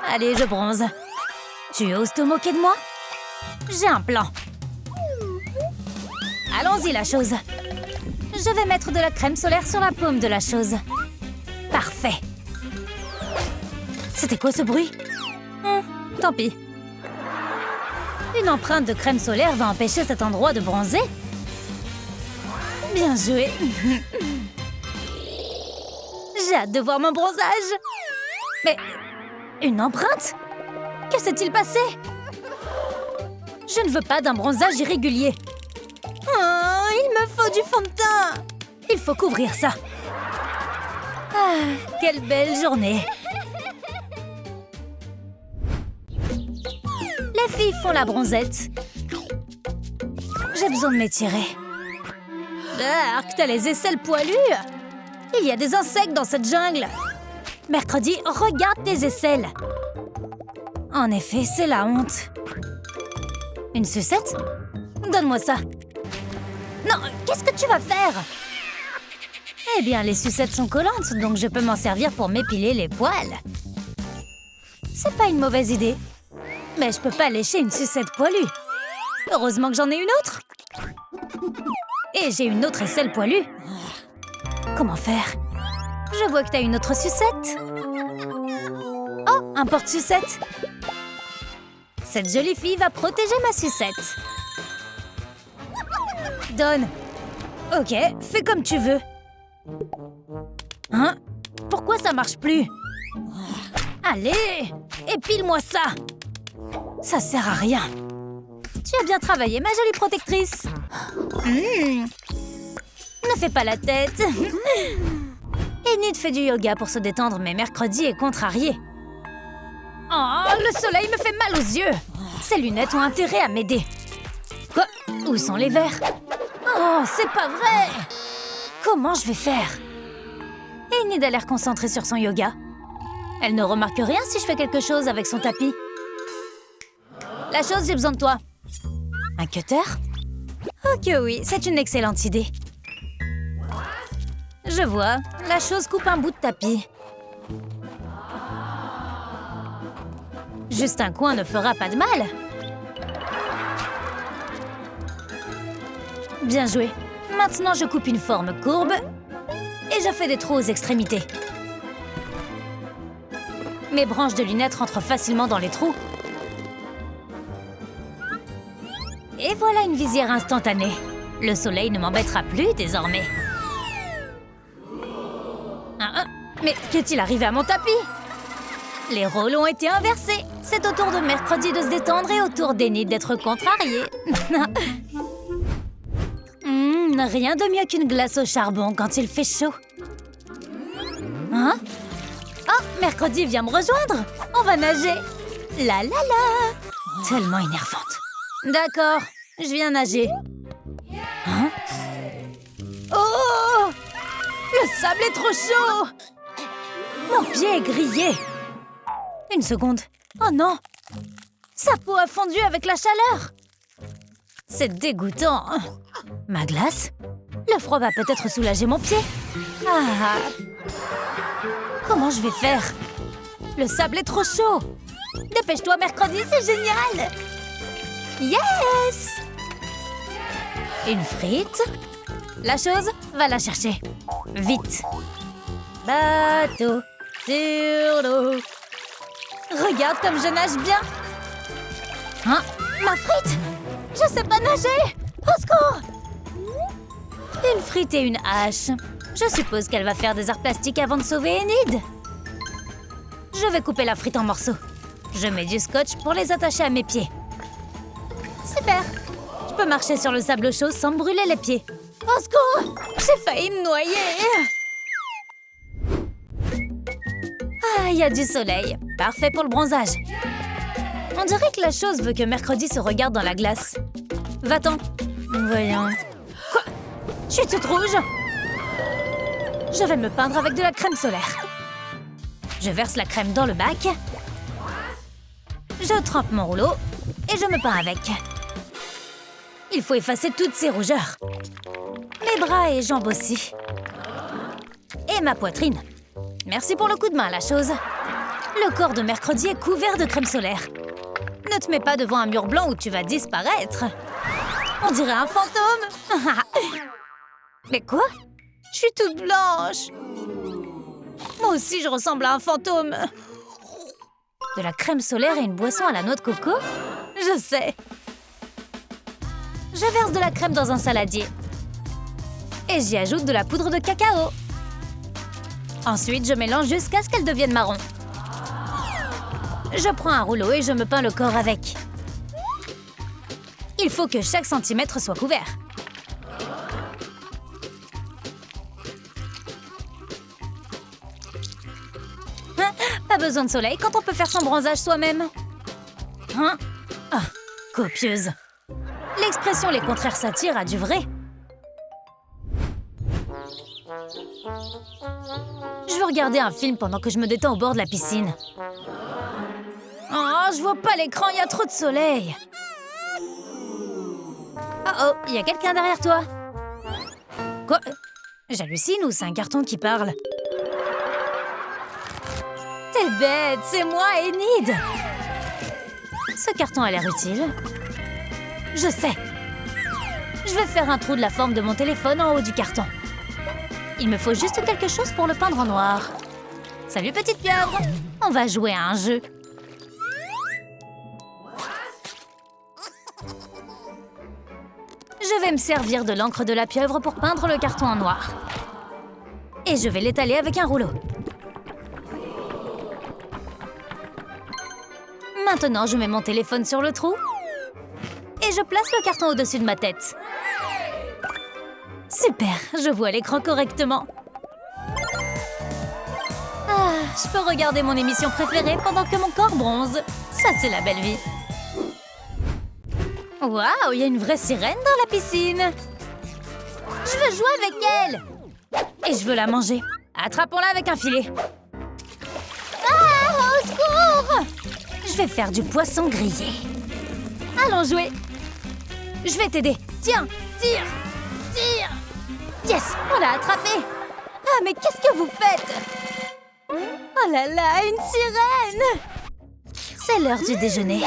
Allez, je bronze. Tu oses te moquer de moi? J'ai un plan. Allons-y, la chose. Je vais mettre de la crème solaire sur la paume de la chose. Parfait. C'était quoi ce bruit? Tant pis. Une empreinte de crème solaire va empêcher cet endroit de bronzer? Bien joué. J'ai hâte de voir mon bronzage. Mais une empreinte? Que s'est-il passé? Je ne veux pas d'un bronzage irrégulier. Oh, il me faut du fond de teint. Il faut couvrir ça. Ah, quelle belle journée. Les filles font la bronzette. J'ai besoin de m'étirer. Burk, t'as les aisselles poilues. Il y a des insectes dans cette jungle. Mercredi, regarde tes aisselles. En effet, c'est la honte. Une sucette? Donne-moi ça. Non, qu'est-ce que tu vas faire? Eh bien, les sucettes sont collantes, donc je peux m'en servir pour m'épiler les poils. C'est pas une mauvaise idée. Mais je peux pas lécher une sucette poilue. Heureusement que j'en ai une autre. Et j'ai une autre aisselle poilue. Comment faire? Je vois que t'as une autre sucette. Oh, un porte-sucette. Cette jolie fille va protéger ma sucette. Donne. Ok, fais comme tu veux. Hein? Pourquoi ça marche plus? Allez, épile-moi ça. Ça sert à rien. Tu as bien travaillé, ma jolie protectrice. Ne fais pas la tête. Enid fait du yoga pour se détendre, mais mercredi est contrarié. Oh, le soleil me fait mal aux yeux. Ces lunettes ont intérêt à m'aider. Quoi? Où sont les verres? Oh, c'est pas vrai! Comment je vais faire? Enid a l'air concentrée sur son yoga. Elle ne remarque rien si je fais quelque chose avec son tapis. La chose, j'ai besoin de toi. Un cutter? Ok, oui, c'est une excellente idée. Je vois, la chose coupe un bout de tapis. Juste un coin ne fera pas de mal. Bien joué. Maintenant, je coupe une forme courbe et je fais des trous aux extrémités. Mes branches de lunettes rentrent facilement dans les trous. Et voilà une visière instantanée. Le soleil ne m'embêtera plus désormais. Mais qu'est-il arrivé à mon tapis? Les rôles ont été inversés. C'est au tour de mercredi de se détendre et au tour d'Enid d'être contrariée. Rien de mieux qu'une glace au charbon quand il fait chaud. Hein? Oh, mercredi vient me rejoindre. On va nager. La la la. Tellement énervante. D'accord, je viens nager. Hein? Oh! Le sable est trop chaud! Mon pied est grillé. Une seconde. Oh non! Sa peau a fondu avec la chaleur. C'est dégoûtant. Ma glace? Le froid va peut-être soulager mon pied. Ah! Comment je vais faire? Le sable est trop chaud. Dépêche-toi, mercredi, c'est génial! Yes! Une frite? La chose, va la chercher. Vite. Bateau sur l'eau. Regarde comme je nage bien. Hein? Ma frite? Je sais pas nager! Au secours! Une frite et une hache. Je suppose qu'elle va faire des arts plastiques avant de sauver Enid. Je vais couper la frite en morceaux. Je mets du scotch pour les attacher à mes pieds. Super! Je peux marcher sur le sable chaud sans me brûler les pieds. Au secours! J'ai failli me noyer! Ah, il y a du soleil. Parfait pour le bronzage. On dirait que la chose veut que mercredi se regarde dans la glace. Va-t'en. Voyons. Quoi? Je suis toute rouge. Je vais me peindre avec de la crème solaire. Je verse la crème dans le bac. Je trempe mon rouleau et je me peins avec. Il faut effacer toutes ces rougeurs. Mes bras et jambes aussi. Et ma poitrine. Merci pour le coup de main, la chose. Le corps de mercredi est couvert de crème solaire. Ne te mets pas devant un mur blanc où tu vas disparaître. On dirait un fantôme. Mais quoi? Je suis toute blanche. Moi aussi, je ressemble à un fantôme. De la crème solaire et une boisson à la noix de coco? Je sais. Je verse de la crème dans un saladier. Et j'y ajoute de la poudre de cacao. Ensuite, je mélange jusqu'à ce qu'elle devienne marron. Je prends un rouleau et je me peins le corps avec. Il faut que chaque centimètre soit couvert. Hein? Pas besoin de soleil quand on peut faire son bronzage soi-même. Hein? Ah, copieuse. L'expression « les contraires s'attirent » a du vrai. Je veux regarder un film pendant que je me détends au bord de la piscine. Oh, je vois pas l'écran, il y a trop de soleil. Oh, il y a quelqu'un derrière toi. Quoi? J'hallucine ou c'est un carton qui parle? T'es bête, c'est moi, Enid. Ce carton a l'air utile. Je sais. Je vais faire un trou de la forme de mon téléphone en haut du carton. Il me faut juste quelque chose pour le peindre en noir. Salut, petite pieuvre. On va jouer à un jeu. vais me servir de l'encre de la pieuvre pour peindre le carton en noir. Et je vais l'étaler avec un rouleau. Maintenant, je mets mon téléphone sur le trou. Et je place le carton au-dessus de ma tête. Super, je vois l'écran correctement. Ah, je peux regarder mon émission préférée pendant que mon corps bronze. Ça, c'est la belle vie. Waouh, il y a une vraie sirène dans la piscine. Je veux jouer avec elle. Et je veux la manger. Attrapons-la avec un filet. Ah, au secours! Je vais faire du poisson grillé. Allons jouer. Je vais t'aider. Tiens, tire, tire. Yes, on l'a attrapé. Ah, mais qu'est-ce que vous faites? Oh là là, une sirène! C'est l'heure du déjeuner.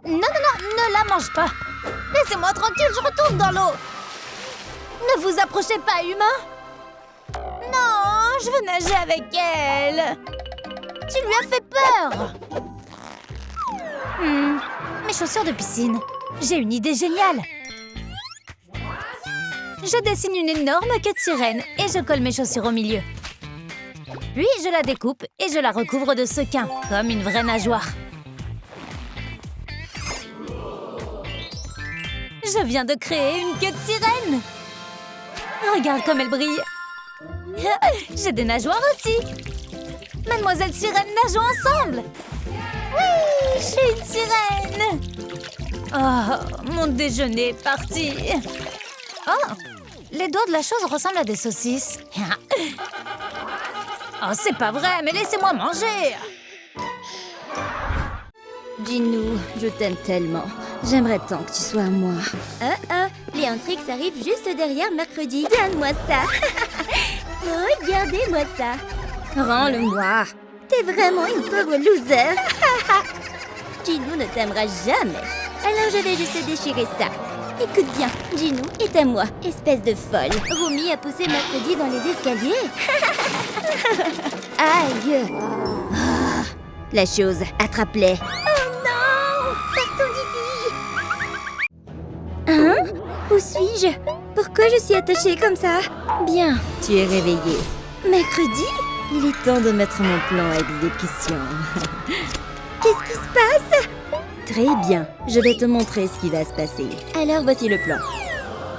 Non, non, non, ne la mange pas. Laissez-moi tranquille, je retourne dans l'eau. Ne vous approchez pas, humain. Non, je veux nager avec elle. Tu lui as fait peur. Mes chaussures de piscine. J'ai une idée géniale. Je dessine une énorme queue de sirène et je colle mes chaussures au milieu. Puis je la découpe et je la recouvre de sequins, comme une vraie nageoire. Je viens de créer une queue de sirène. Regarde comme elle brille. J'ai des nageoires aussi. Mademoiselle Sirène, nageons ensemble. Oui, je suis une sirène. Oh, mon déjeuner est parti. Oh, les doigts de la chose ressemblent à des saucisses. Oh, c'est pas vrai, mais laissez-moi manger. Ginou, je t'aime tellement. J'aimerais tant que tu sois à moi. Léantrix arrive juste derrière Mercredi. Donne-moi ça. Regardez-moi ça. Rends-le-moi. T'es vraiment une pauvre loser. Ginou ne t'aimera jamais. Alors je vais juste déchirer ça. Écoute bien, Ginou est à moi, espèce de folle. Romy a poussé Mercredi dans les escaliers. Aïe. La chose, attrape-les. Oh non! Partons d'ici. Hein? Où suis-je? Pourquoi je suis attachée comme ça? Bien, tu es réveillé. Mercredi? Il est temps de mettre mon plan à exécution. Qu'est-ce qui se passe? Très bien, je vais te montrer ce qui va se passer. Alors voici le plan.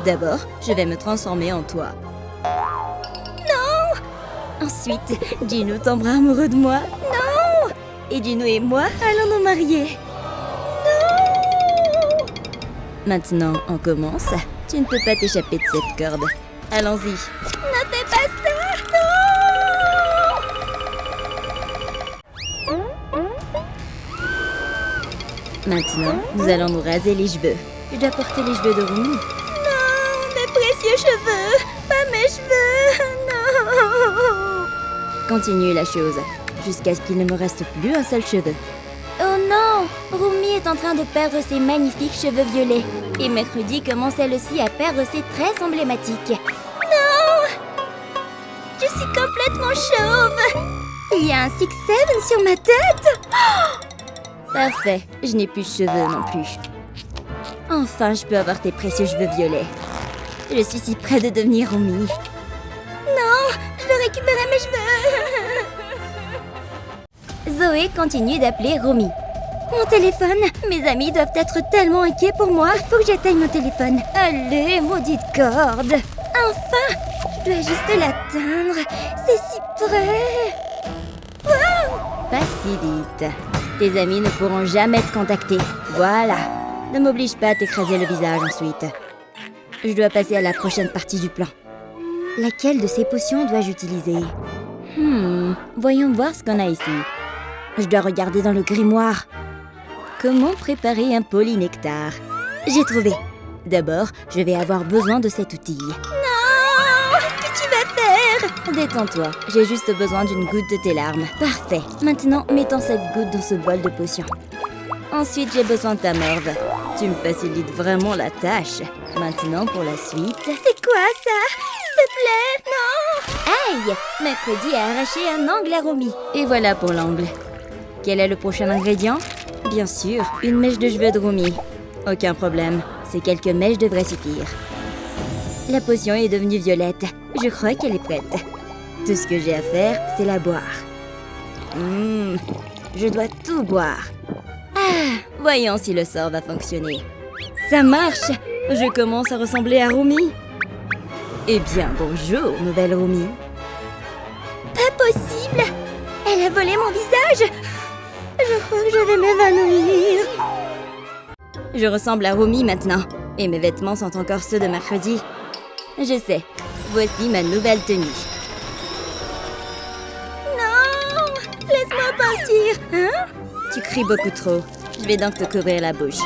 D'abord, je vais me transformer en toi. Non! Ensuite, Ginou tombera amoureux de moi. Non! Et Ginou et moi allons nous marier. Non! Maintenant, on commence. Tu ne peux pas t'échapper de cette corde. Allons-y. Ne fais pas ça! Maintenant, nous allons nous raser les cheveux. Je dois porter les cheveux de Romy. Non! Mes précieux cheveux! Pas mes cheveux! Non! Continue la chose, jusqu'à ce qu'il ne me reste plus un seul cheveu. Oh non! Romy est en train de perdre ses magnifiques cheveux violets. Et Mercredi commence elle aussi à perdre ses tresses emblématiques. Non! Je suis complètement chauve! Il y a un 6-7 sur ma tête! Parfait, je n'ai plus de cheveux non plus. Enfin, je peux avoir tes précieux cheveux violets. Je suis si près de devenir Romy. Non! Je veux récupérer mes cheveux! Zoé continue d'appeler Romy. Mon téléphone! Mes amis doivent être tellement inquiets pour moi. Faut que j'éteigne mon téléphone. Allez, maudite corde! Enfin! Je dois juste l'atteindre. C'est si près! Wow! Pas si vite. Tes amis ne pourront jamais te contacter. Voilà. Ne m'oblige pas à t'écraser le visage ensuite. Je dois passer à la prochaine partie du plan. Laquelle de ces potions dois-je utiliser? Voyons voir ce qu'on a ici. Je dois regarder dans le grimoire. Comment préparer un polynectar? J'ai trouvé. D'abord, je vais avoir besoin de cet outil. Non! Qu'est-ce que tu vas faire? Détends-toi, j'ai juste besoin d'une goutte de tes larmes. Parfait. Maintenant, mettons cette goutte dans ce bol de potion. Ensuite, j'ai besoin de ta morve. Tu me facilites vraiment la tâche. Maintenant, pour la suite... C'est quoi ça? S'il te plaît, non! Aïe! Mercredi a arraché un angle à Romy. Et voilà pour l'angle. Quel est le prochain ingrédient? Bien sûr, une mèche de cheveux de Romy. Aucun problème. Ces quelques mèches devraient suffire. La potion est devenue violette. Je crois qu'elle est prête. Tout ce que j'ai à faire, c'est la boire. Je dois tout boire. Voyons si le sort va fonctionner. Ça marche! Je commence à ressembler à Rumi. Eh bien, bonjour, nouvelle Rumi. Pas possible! Elle a volé mon visage! Je crois que je vais m'évanouir. Je ressemble à Rumi maintenant. Et mes vêtements sont encore ceux de mercredi. Je sais. Voici ma nouvelle tenue. Non! Laisse-moi partir! Hein? Tu cries beaucoup trop. Je vais donc te couvrir la bouche.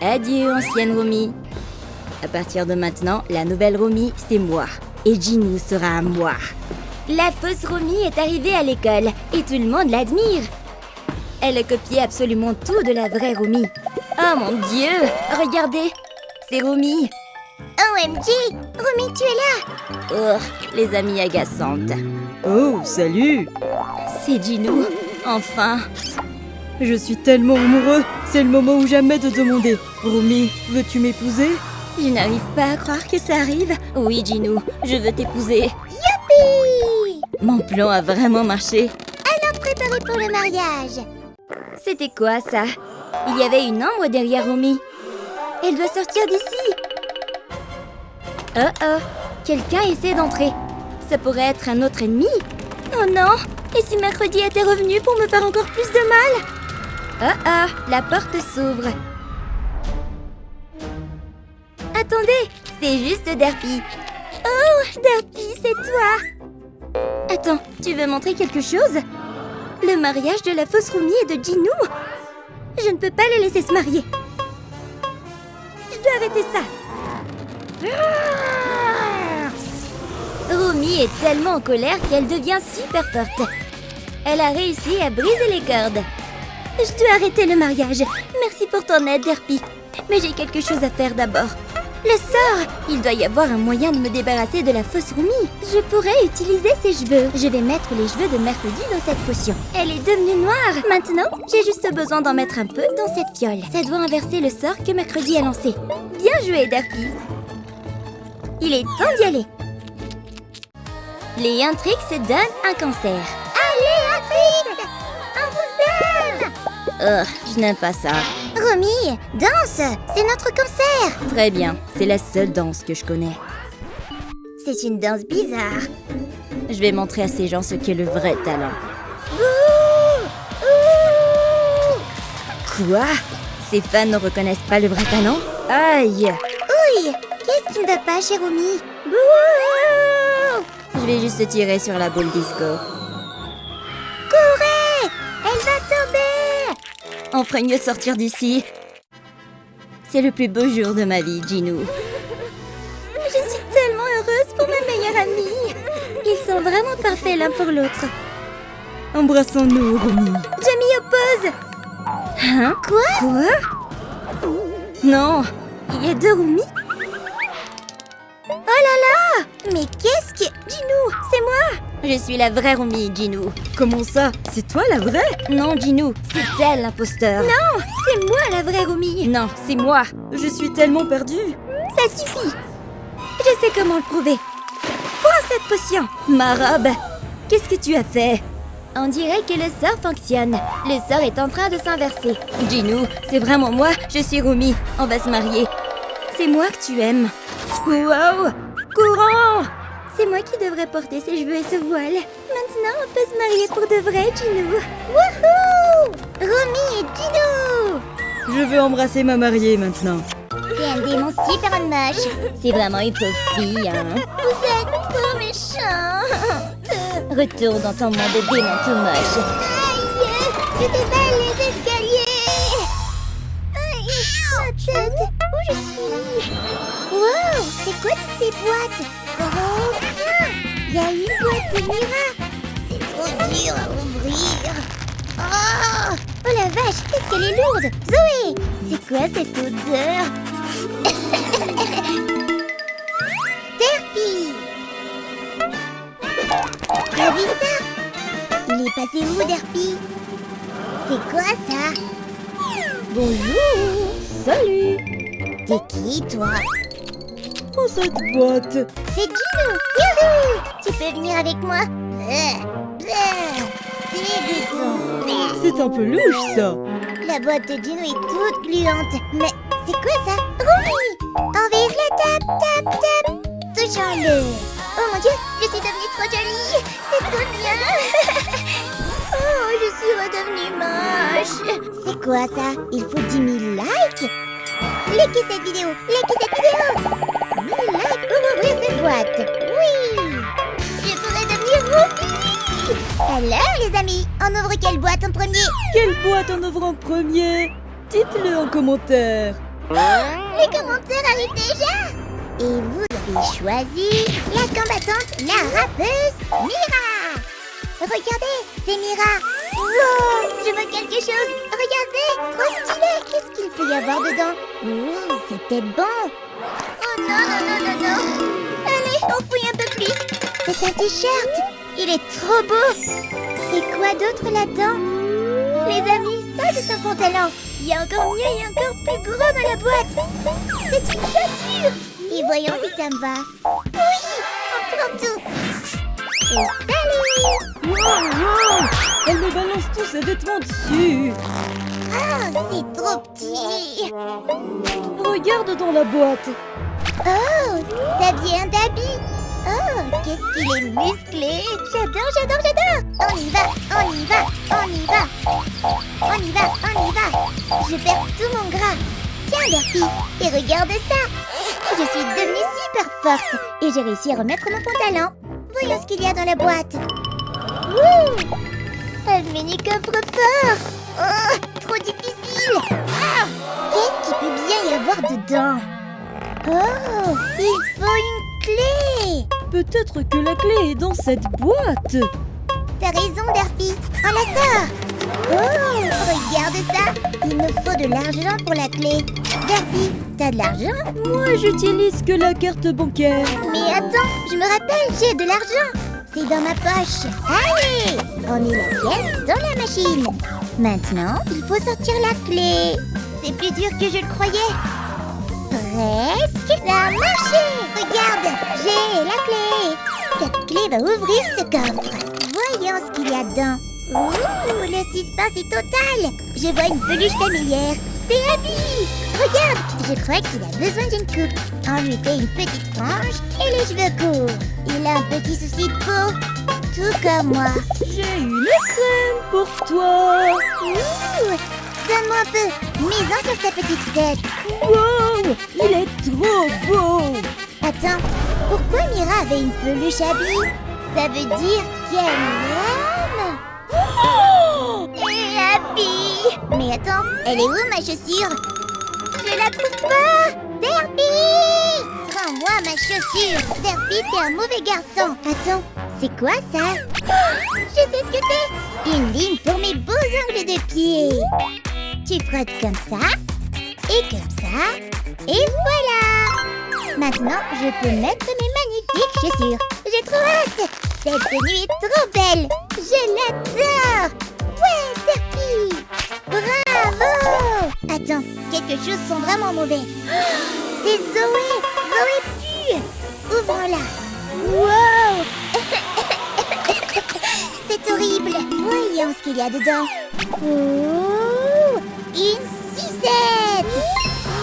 Adieu, ancienne Rumi. À partir de maintenant, la nouvelle Rumi, c'est moi. Et Jinou sera à moi. La fausse Rumi est arrivée à l'école et tout le monde l'admire. Elle a copié absolument tout de la vraie Rumi. Oh mon Dieu! Regardez! C'est Rumi! OMG! Rumi, tu es là! Oh, les amies agaçantes. Oh, salut! C'est Jinou, enfin! Je suis tellement amoureux. C'est le moment ou jamais de demander. Rumi, veux-tu m'épouser? Je n'arrive pas à croire que ça arrive. Oui, Jinou, je veux t'épouser. Youpi! Mon plan a vraiment marché. Alors préparez pour le mariage. C'était quoi, ça? Il y avait une ombre derrière Rumi. Elle doit sortir d'ici. Oh, quelqu'un essaie d'entrer. Ça pourrait être un autre ennemi. Oh non! Et si mercredi était revenu pour me faire encore plus de mal? Oh, la porte s'ouvre. Attendez, c'est juste Derpy. Oh, Derpy, c'est toi. Attends, tu veux montrer quelque chose? Le mariage de la fausse Rumi et de Jinou? Je ne peux pas les laisser se marier. Je dois arrêter ça. Rumi est tellement en colère qu'elle devient super forte. Elle a réussi à briser les cordes. Je dois arrêter le mariage. Merci pour ton aide, Derpy. Mais j'ai quelque chose à faire d'abord. Le sort! Il doit y avoir un moyen de me débarrasser de la fausse Rumi. Je pourrais utiliser ses cheveux. Je vais mettre les cheveux de mercredi dans cette potion. Elle est devenue noire. Maintenant, j'ai juste besoin d'en mettre un peu dans cette fiole. Ça doit inverser le sort que mercredi a lancé. Bien joué, Derpy. Il est temps d'y aller. Les Intrix se donnent un cancer. Allez, Intrix! On vous aime! Je n'aime pas ça. Rumi, danse! C'est notre cancer! Très bien, c'est la seule danse que je connais. C'est une danse bizarre. Je vais montrer à ces gens ce qu'est le vrai talent. Quoi? Ces fans ne reconnaissent pas le vrai talent? Aïe! Oui! Qu'est-ce qui ne va pas chez Rumi? Je vais juste tirer sur la boule disco. Courez! Elle va tomber! On ferait mieux de sortir d'ici. C'est le plus beau jour de ma vie, Jinou. Je suis tellement heureuse pour ma meilleure amie. Ils sont vraiment parfaits l'un pour l'autre. Embrassons-nous, Rumi. Je m'y oppose! Hein? Quoi? Non! Il y a deux Rumi? Oh là là! Mais qu'est-ce que... Jinou, c'est moi! Je suis la vraie Rumi, Jinou. Comment ça? C'est toi la vraie? Non, Jinou, c'est elle l'imposteur. Non, c'est moi la vraie Rumi! Non, c'est moi. Je suis tellement perdue. Ça suffit! Je sais comment le prouver. Prends cette potion! Ma robe! Qu'est-ce que tu as fait? On dirait que le sort fonctionne. Le sort est en train de s'inverser. Jinou, c'est vraiment moi. Je suis Rumi. On va se marier. C'est moi que tu aimes. Wow! Courant! C'est moi qui devrais porter ses cheveux et ce voile. Maintenant, on peut se marier pour de vrai, Jinou. Wouhou! Rumi et Jinou! Je veux embrasser ma mariée maintenant. T'es un démon super moche. C'est vraiment une pauvre fille, hein? Vous êtes trop méchants. Retourne dans ton monde de démons tout moche. Aïe! Je dévale les escaliers. Aïe! Ma tête! Où je suis? Wow! C'est quoi toutes ces boîtes? Oh! Il y a une boîte de Mira. C'est trop dur à ouvrir. Oh! Oh la vache! Qu'est-ce qu'elle est lourde! Zoé! C'est quoi cette odeur? Derpy! T'as vu ça? Il est passé où, Derpy? C'est quoi ça? Bonjour. Salut. T'es qui, toi? Prends cette boîte. C'est Gino. Youhou! Tu peux venir avec moi? Dégoûtant. C'est un peu louche, ça. La boîte de Gino est toute gluante. Mais c'est quoi ça? Oui! Envise la tape. Touchons-le. Oh mon Dieu, je suis devenue trop jolie. C'est trop bien. Oh, je suis redevenue moche. C'est quoi ça? Il faut 10 000 likes? Likez cette vidéo. 1000 likes pour ouvrir cette boîte. Oui! Je pourrais devenir Ruby. Alors les amis, on ouvre quelle boîte en premier? Quelle boîte en ouvre en premier? Dites-le en commentaire. Les commentaires arrivent déjà. Et vous avez choisi la combattante, la rappeuse, Mira. Regardez, c'est Mira. Wow, je vois quelque chose. Regardez, trop stylé. Qu'est-ce qu'il peut y avoir dedans? Oh, c'est peut-être bon. Oh non. Allez, on fouille un peu plus. C'est un t-shirt. Il est trop beau. Et quoi d'autre là-dedans? Les amis, ça c'est un pantalon. Il y a encore mieux et encore plus gros dans la boîte. C'est une chaussure. Et voyons si ça me va. Oui, on prend tout. Et salut! Wow! Elle me balance tous ses vêtements dessus. Ah, c'est trop petit. Regarde dans la boîte. Oh, ça vient d'habits. Oh, qu'est-ce qu'il est musclé. J'adore. On y va. Je perds tout mon gras. Tiens, Derpy, et regarde ça. Je suis devenue super forte et j'ai réussi à remettre mon pantalon. Voyons ce qu'il y a dans la boîte. Wouh! Un mini coffre-fort. Oh, trop difficile. Ah, qu'est-ce qu'il peut bien y avoir dedans? Oh, il faut une clé. Peut-être que la clé est dans cette boîte. T'as raison, Derpy. On la sort. Oh, regarde ça. Il me faut de l'argent pour la clé. Derpy, t'as de l'argent? Moi, j'utilise que la carte bancaire. Mais attends, je me rappelle, j'ai de l'argent. C'est dans ma poche. Allez, on met la pièce dans la machine. Maintenant, il faut sortir la clé. C'est plus dur que je le croyais. Presque, ça a marché. Regarde, j'ai la clé. Cette clé va ouvrir ce coffre. Voyons ce qu'il y a dedans. Ouh, le suspense est total. Je vois une peluche familière. C'est Abby. Regarde, je crois qu'il a besoin d'une coupe. On lui fait une petite frange et les cheveux courts. Il a un petit souci de peau, tout comme moi. J'ai une crème pour toi. Ouh, donne-moi un peu. Mets-en sur sa petite tête. Wow, il est trop beau. Attends, pourquoi Mira avait une peluche Abby? Ça veut dire qu'elle aime. Oh! Et Abby. Mais attends, elle est où ma chaussure? Je la trouve pas. Derpy, rends-moi ma chaussure. Derpy, t'es un mauvais garçon. Attends, c'est quoi ça? Je sais ce que c'est. Une ligne pour mes beaux ongles de pied. Tu frottes comme ça et comme ça. Et voilà. Maintenant, je peux mettre mes magnifiques chaussures. J'ai trop hâte. Cette tenue est trop belle. Je l'adore. Ouais, Derpy. Bravo. Attends, quelque chose sent vraiment mauvais. C'est Zoé. Zoé pue. Ouvrons-la. Wow. C'est horrible. Voyons ce qu'il y a dedans. Oh, une sucette.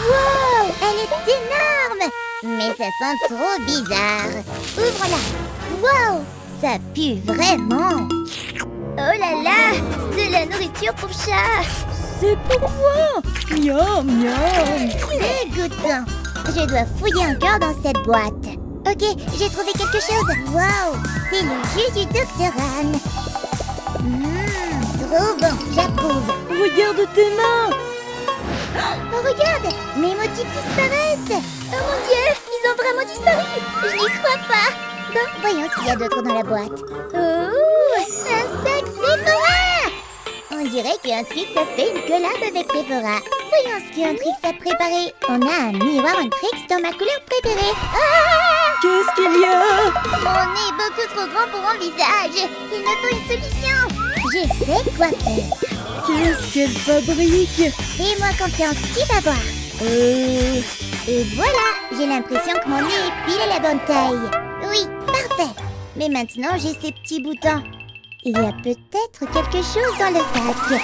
Wow, elle est énorme. Mais ça sent trop bizarre. Ouvre-la. Wow, ça pue vraiment. Oh là là, de la nourriture pour chat. C'est pour moi. Miam, miam. Dégoûtant. Je dois fouiller encore dans cette boîte. Ok, j'ai trouvé quelque chose. Wow, c'est le jus du Dr. Anne. Trop bon, j'approuve. Regarde tes mains. Oh, regarde, mes motifs disparaissent. Oh mon Dieu, ils ont vraiment disparu. Je n'y crois pas. Bon, voyons ce qu'il y a d'autre dans la boîte. Oh, un sac Sephora. On dirait qu'un Trix a fait une collab avec Sephora. Voyons ce qu'un Trix a préparé. On a un miroir en Trix dans ma couleur préférée. Ah! Qu'est-ce qu'il y a? Mon nez est beaucoup trop grand pour mon visage. Il me faut une solution. Je sais quoi faire. Qu'est-ce qu'elle fabrique? Fais-moi confiance, tu vas voir. Et voilà, j'ai l'impression que mon nez est pile à la bonne taille. Oui, parfait. Mais maintenant, j'ai ces petits boutons. Il y a peut-être quelque chose dans le sac.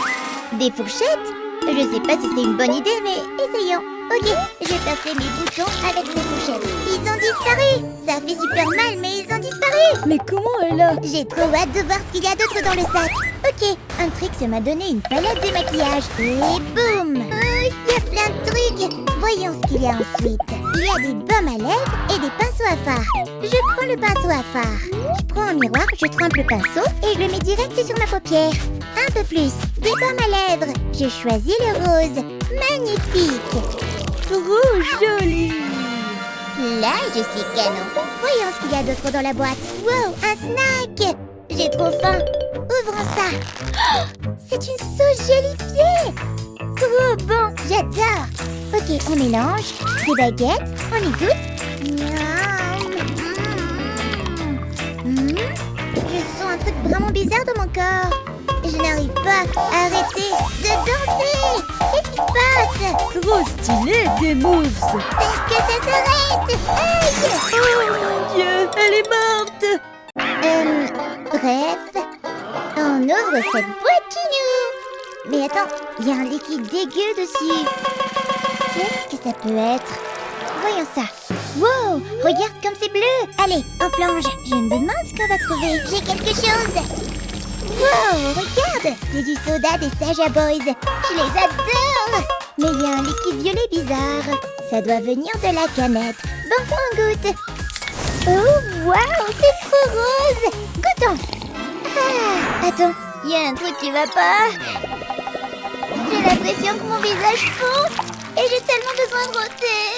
Des fourchettes? Je sais pas si c'est une bonne idée, mais essayons. Ok, je vais passer mes boutons avec ces fourchettes. Ils ont disparu. Ça fait super mal, mais ils ont disparu. Mais comment elle a... J'ai trop hâte de voir ce qu'il y a d'autre dans le sac. Ok, un Trix m'a donné une palette de maquillage. Et boum! Il y a plein de trucs. Voyons ce qu'il y a ensuite. Il y a des baumes à lèvres et des pinceaux à fard. Je prends le pinceau à fard. Je prends un miroir, je trempe le pinceau et je le mets direct sur ma paupière. Un peu plus. Des baumes à lèvres. Je choisis le rose. Magnifique. Trop jolie. Là, je suis canon. Voyons ce qu'il y a d'autre dans la boîte. Wow, un snack. J'ai trop faim. Ouvrons ça. Oh, c'est une sauce gélifiée. Trop bon, j'adore. Ok, on mélange. Des baguettes, on y goûte. Miam. Je sens un truc vraiment bizarre dans mon corps. Je n'arrive pas à arrêter de danser. Qu'est-ce qui se passe? Trop stylé, des moves. Est-ce que ça s'arrête? Aïe! Oh mon Dieu, elle est morte. Bref, on ouvre cette boîte qui nous... Mais attends, il y a un liquide dégueu dessus. Qu'est-ce que ça peut être? Voyons ça. Wow, regarde comme c'est bleu. Allez, on plonge. Je me demande ce qu'on va trouver. J'ai quelque chose. Wow, regarde, c'est du soda des Saja Boys. Je les adore. Mais il y a un liquide violet bizarre. Ça doit venir de la canette. Bon, on goûte. Oh, waouh, c'est trop rose. Goûtons. Ah, attends, il y a un truc qui va pas. J'ai l'impression que mon visage fond et j'ai tellement besoin de roter.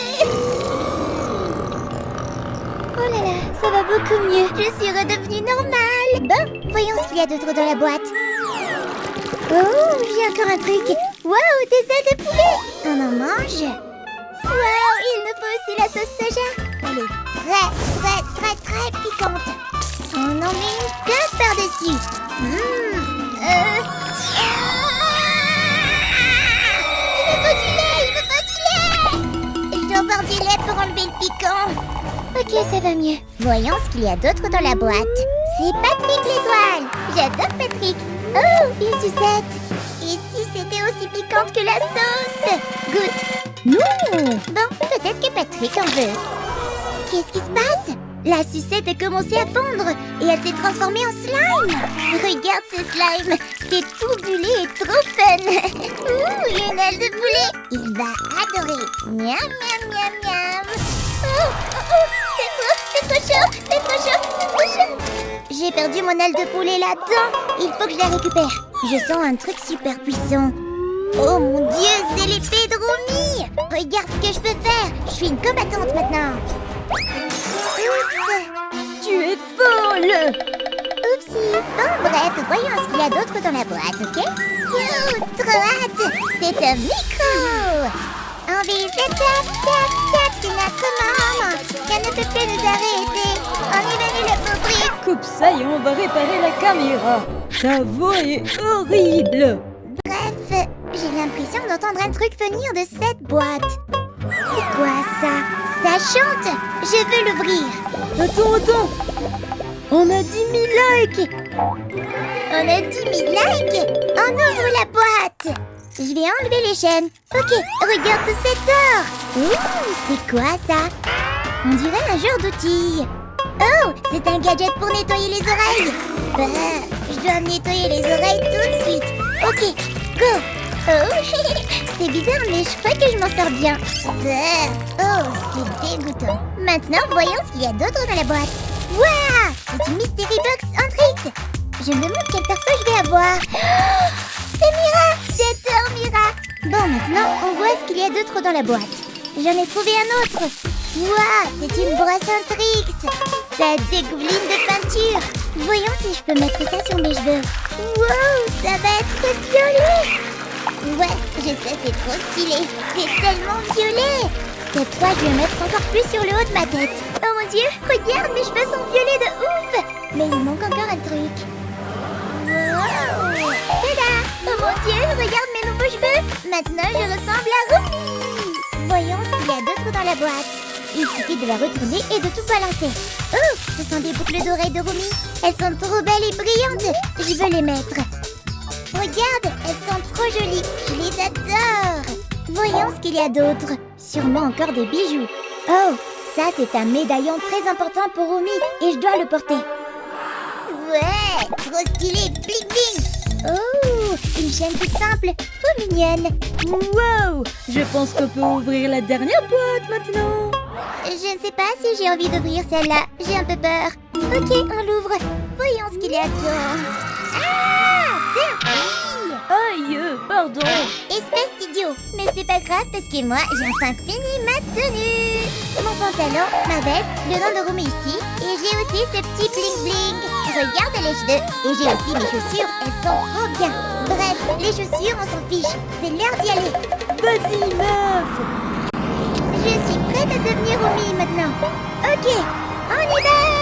Oh là là, ça va beaucoup mieux. Je suis redevenue normale. Bon, voyons ce qu'il y a d'autre dans la boîte. Oh, j'ai encore un truc. Waouh, des ailes de poulet. On en mange. Waouh, il nous faut aussi la sauce soja. Elle est très piquante. On en met une teinte par-dessus. Il me faut du lait. Je dois boire du lait pour enlever le piquant. Ok, ça va mieux. Voyons ce qu'il y a d'autre dans la boîte. C'est Patrick l'étoile. J'adore Patrick. Oh, une sucette. Et si c'était aussi piquante que la sauce? Goûte. Non. Bon, peut-être que Patrick en veut. Qu'est-ce qui se passe? La sucette a commencé à fondre et elle s'est transformée en slime. Regarde ce slime, c'est tout bulé et trop fun. Ouh, une aile de poulet. Il va adorer. Miam, miam, miam, miam. C'est trop chaud. J'ai perdu mon aile de poulet là-dedans. Il faut que je la récupère. Je sens un truc super puissant. Oh mon Dieu, c'est l'épée de Romy. Regarde ce que je peux faire. Je suis une combattante maintenant. Oups. Tu es folle. Oupsie. Bon, bref, voyons ce qu'il y a d'autre dans la boîte, ok? Youhou, trop hâte. C'est un micro. On vise tap, c'est notre maman. Qu'elle ne peut plus nous arrêter. On est venu le couvrir. Coupe ça et on va réparer la caméra. Ta voix est horrible. Bref, j'ai l'impression d'entendre un truc venir de cette boîte. C'est quoi ça? Ça chante. Je veux l'ouvrir. Attends. On a 10 000 likes. On a 10 000 likes. On ouvre la boîte. Je vais enlever les chaînes. Ok, regarde tout cet or. Ouh, c'est quoi ça? On dirait un genre d'outil. Oh, c'est un gadget pour nettoyer les oreilles. Je dois nettoyer les oreilles tout de suite. Ok, go. Oh, c'est bizarre, mais je crois que je m'en sors bien. Oh, c'est dégoûtant. Maintenant, voyons ce qu'il y a d'autre dans la boîte. Waouh, c'est une mystery box en Trix. Je me demande quel perso je vais avoir. Oh, c'est Mira. J'adore Mira. Bon, maintenant, on voit ce qu'il y a d'autre dans la boîte. J'en ai trouvé un autre. Waouh, c'est une brosse en Trix. Ça dégouline de peinture. Voyons si je peux mettre ça sur mes cheveux. Wow, ça va être violet. Ouais, je sais, c'est trop stylé. C'est tellement violet. Cette fois, je vais mettre encore plus sur le haut de ma tête. Oh mon Dieu, regarde, mes cheveux sont violets de ouf. Mais il manque encore un truc. Wow. Tada. Oh mon Dieu, regarde mes nouveaux cheveux. Maintenant, je ressemble à Romy. Voyons ce qu'il y a d'autre dans la boîte. Il suffit de la retourner et de tout balancer. Oh, ce sont des boucles d'oreilles de Rumi. Elles sont trop belles et brillantes. Je veux les mettre. Regarde, elles sont trop jolies. Je les adore. Voyons ce qu'il y a d'autre. Sûrement encore des bijoux. Oh, ça c'est un médaillon très important pour Rumi et je dois le porter. Ouais, trop stylé, bling bling. Oh, une chaîne toute simple, trop mignonne. Wow! Je pense qu'on peut ouvrir la dernière boîte maintenant. Je ne sais pas si j'ai envie d'ouvrir celle-là. J'ai un peu peur. Ok, on l'ouvre. Voyons ce qu'il y a dedans. Ah, des billes. Aïe, pardon. Espèce d'idiot. Mais c'est pas grave parce que moi, j'ai enfin fini ma tenue. Mon pantalon, ma veste, le nom de Rumi ici. Et j'ai aussi ce petit bling bling. Regarde les cheveux. Et j'ai aussi mes chaussures. Elles sont trop bien. Bref, les chaussures, on s'en fiche. C'est l'heure d'y aller. Vas-y, meuf. Je suis prête à devenir Rumi maintenant. Ok, on y va.